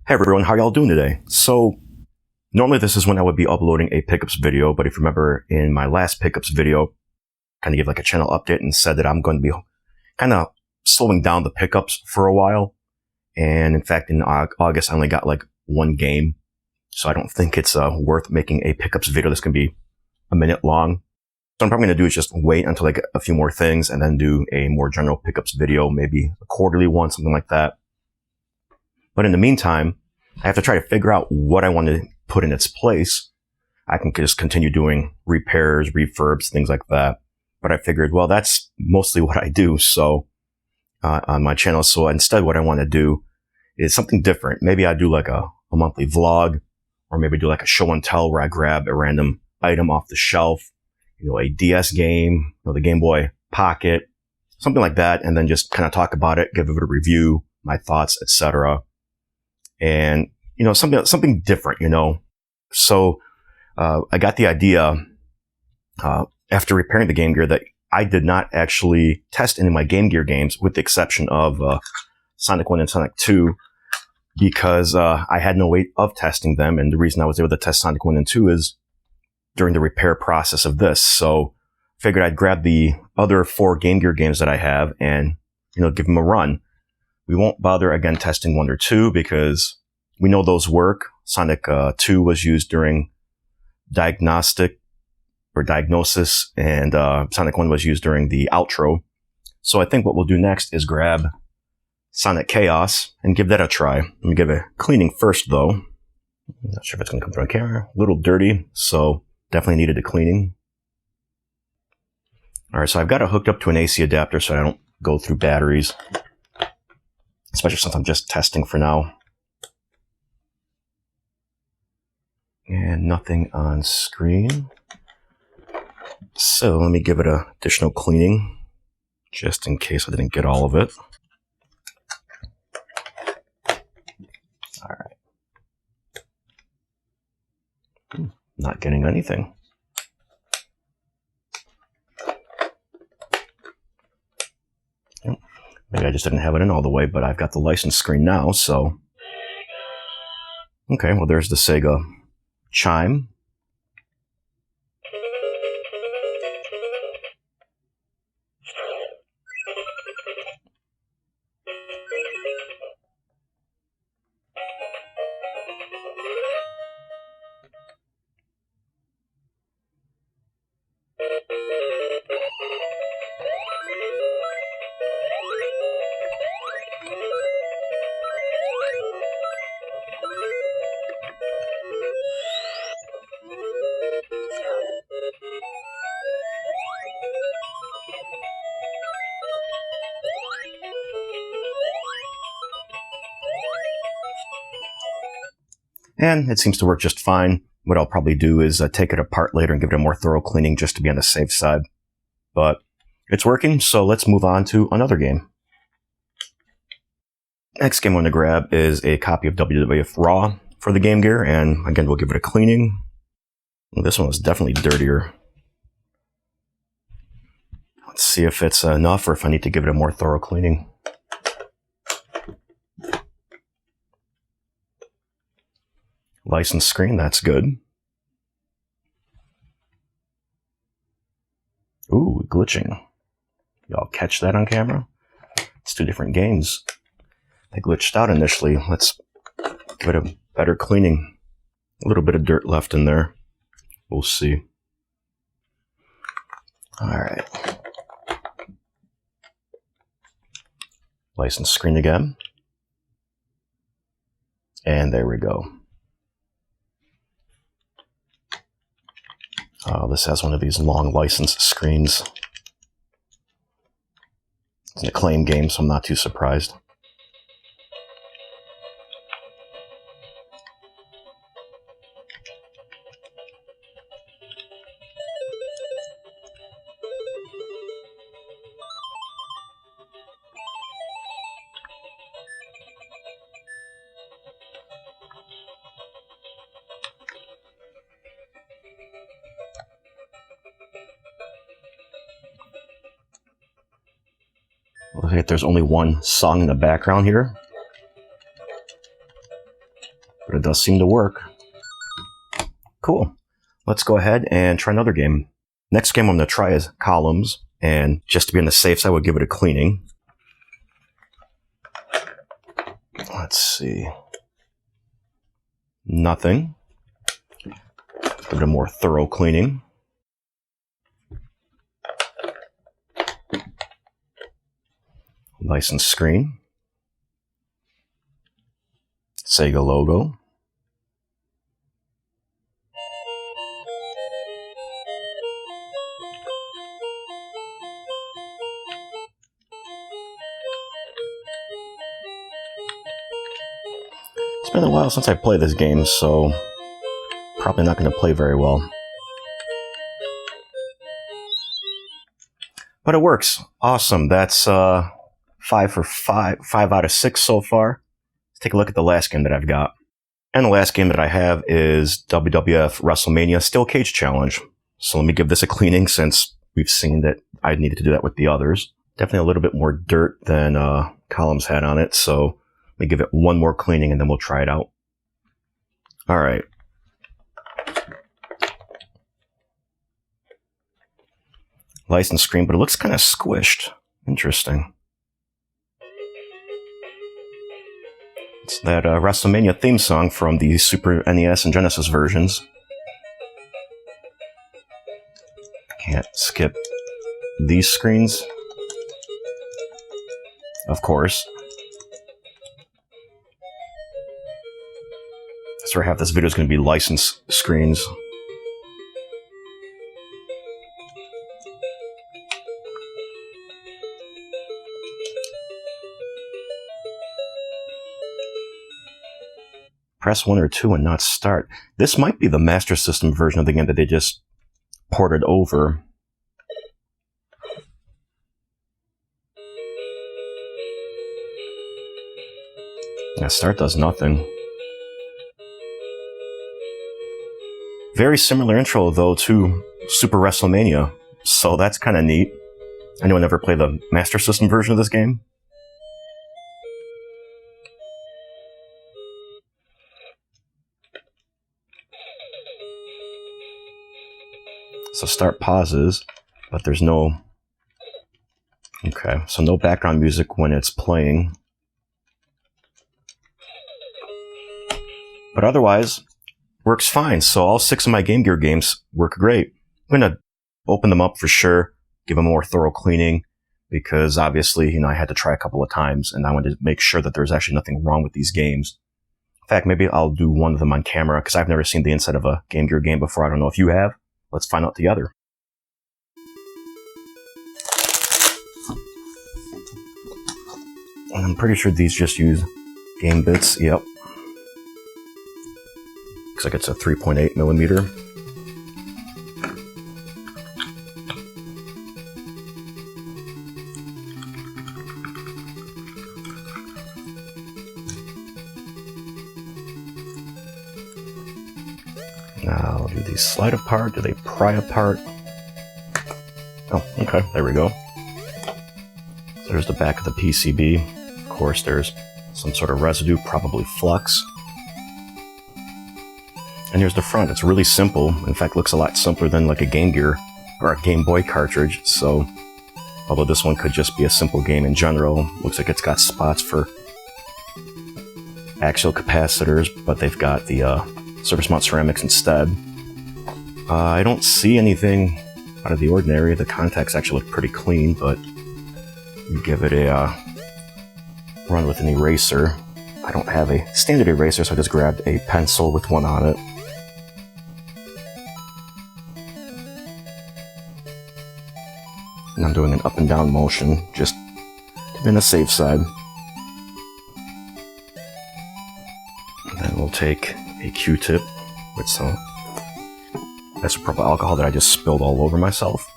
Hey everyone, how y'all doing today? So, normally this is when I would be uploading a pickups video, but if you remember in my last pickups video, kind of gave like a channel update and said that I'm going to be kind of slowing down the pickups for a while. And in fact, in August, I only got like one game. So I don't think it's worth making a pickups video that's going to be a minute long. So what I'm probably going to do is just wait until I get a few more things and then do a more general pickups video, maybe a quarterly one, something like that. But in the meantime, I have to try to figure out what I want to put in its place. I can just continue doing repairs, refurbs, things like that. But I figured, well, that's mostly what I do. So on my channel. So instead, what I want to do is something different. Maybe I do like a monthly vlog, or maybe do like a show and tell where I grab a random item off the shelf, a DS game, the Game Boy Pocket, something like that. And then just kind of talk about it, give it a review, my thoughts, etc. And, something different, So, I got the idea, after repairing the Game Gear, that I did not actually test any of my Game Gear games, with the exception of, Sonic 1 and Sonic 2, because, I had no way of testing them. And the reason I was able to test Sonic 1 and 2 is during the repair process of this. So, figured I'd grab the other 4 Game Gear games that I have and, give them a run. We won't bother again testing 1 or 2 because we know those work. Sonic 2 was used during diagnosis, and Sonic 1 was used during the outro. So I think what we'll do next is grab Sonic Chaos and give that a try. Let me give it a cleaning first, though. I'm not sure if it's going to come through on camera. A little dirty, so definitely needed a cleaning. All right, so I've got it hooked up to an AC adapter so I don't go through batteries, especially since I'm just testing for now. And nothing on screen. So let me give it an additional cleaning, just in case I didn't get all of it. All right. Not getting anything. Maybe I just didn't have it in all the way, but I've got the license screen now, so. Okay, well, there's the Sega chime. And it seems to work just fine. What I'll probably do is take it apart later and give it a more thorough cleaning just to be on the safe side. But it's working, so let's move on to another game. Next game I'm going to grab is a copy of WWF Raw for the Game Gear, and again, we'll give it a cleaning. This one is definitely dirtier. Let's see if it's enough or if I need to give it a more thorough cleaning. License screen, that's good. Ooh, glitching. Y'all catch that on camera? It's 2 different games. They glitched out initially. Let's give it a better cleaning. A little bit of dirt left in there. We'll see. All right. License screen again. And there we go. This has one of these long license screens. It's an Acclaim game, so I'm not too surprised. Looks like there's only one song in the background here. but it does seem to work. Cool. Let's go ahead and try another game. Next game I'm going to try is Columns, and just to be on the safe side, we'll give it a cleaning. Let's see. Nothing. Give it a more thorough cleaning. License screen. Sega logo. It's been a while since I played this game, so probably not going to play very well. But it works. Awesome. That's 5 out of 6 so far. Let's take a look at the last game that I've got. And the last game that I have is WWF WrestleMania Steel Cage Challenge. So let me give this a cleaning since we've seen that I needed to do that with the others. Definitely a little bit more dirt than Columns had on it, so let me give it one more cleaning and then we'll try it out. All right. License screen, but it looks kind of squished. Interesting. It's that WrestleMania theme song from the Super NES and Genesis versions. Can't skip these screens. Of course. That's where half this video is going to be license screens. Press 1 or 2 and not start. This might be the Master System version of the game that they just ported over. Yeah, start does nothing. Very similar intro, though, to Super WrestleMania, so that's kind of neat. Anyone ever play the Master System version of this game? So start pauses, but there's no... Okay, so no background music when it's playing. But otherwise, works fine. So all 6 of my Game Gear games work great. I'm going to open them up for sure, give them a more thorough cleaning, because obviously, I had to try a couple of times, and I wanted to make sure that there's actually nothing wrong with these games. In fact, maybe I'll do one of them on camera, because I've never seen the inside of a Game Gear game before. I don't know if you have. Let's find out together. And I'm pretty sure these just use game bits. Yep. Looks like it's a 3.8 millimeter. Now, do these slide apart? Do they pry apart? Oh, okay, there we go. There's the back of the PCB. Of course, there's some sort of residue, probably flux. And here's the front. It's really simple. In fact, looks a lot simpler than like a Game Gear or a Game Boy cartridge. So, although this one could just be a simple game in general, looks like it's got spots for axial capacitors, but they've got the surface mount ceramics instead. I don't see anything out of the ordinary. The contacts actually look pretty clean, but you give it a run with an eraser. I don't have a standard eraser, so I just grabbed a pencil with one on it. And I'm doing an up and down motion, just to be on the safe side. And then we'll take a Q-tip with some isopropyl alcohol that I just spilled all over myself.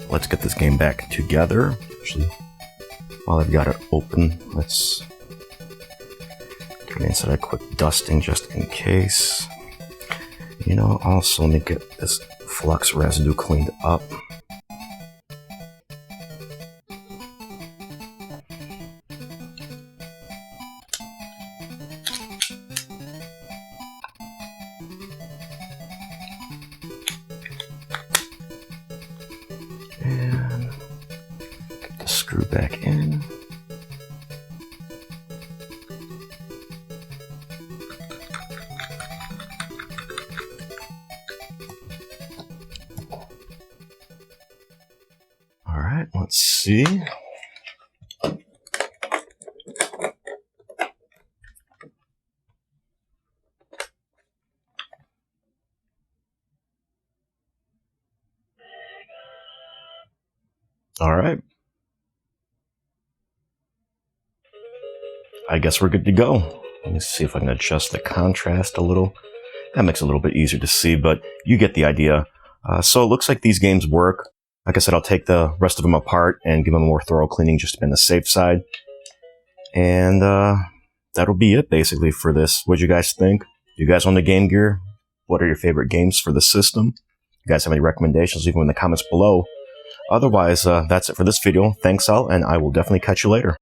Let's get this game back together. Actually, while I've got it open, let's get inside a quick dusting just in case. You know, also let me get this flux residue cleaned up. And get the screw back in. All right, let's see. All right. I guess we're good to go. Let me see if I can adjust the contrast a little. That makes it a little bit easier to see, but you get the idea. So it looks like these games work. Like I said, I'll take the rest of them apart and give them a more thorough cleaning just to be on the safe side. And that'll be it basically for this. What do you guys think? You guys own the Game Gear? What are your favorite games for the system? You guys have any recommendations? Leave them in the comments below. Otherwise, that's it for this video. Thanks all, and I will definitely catch you later.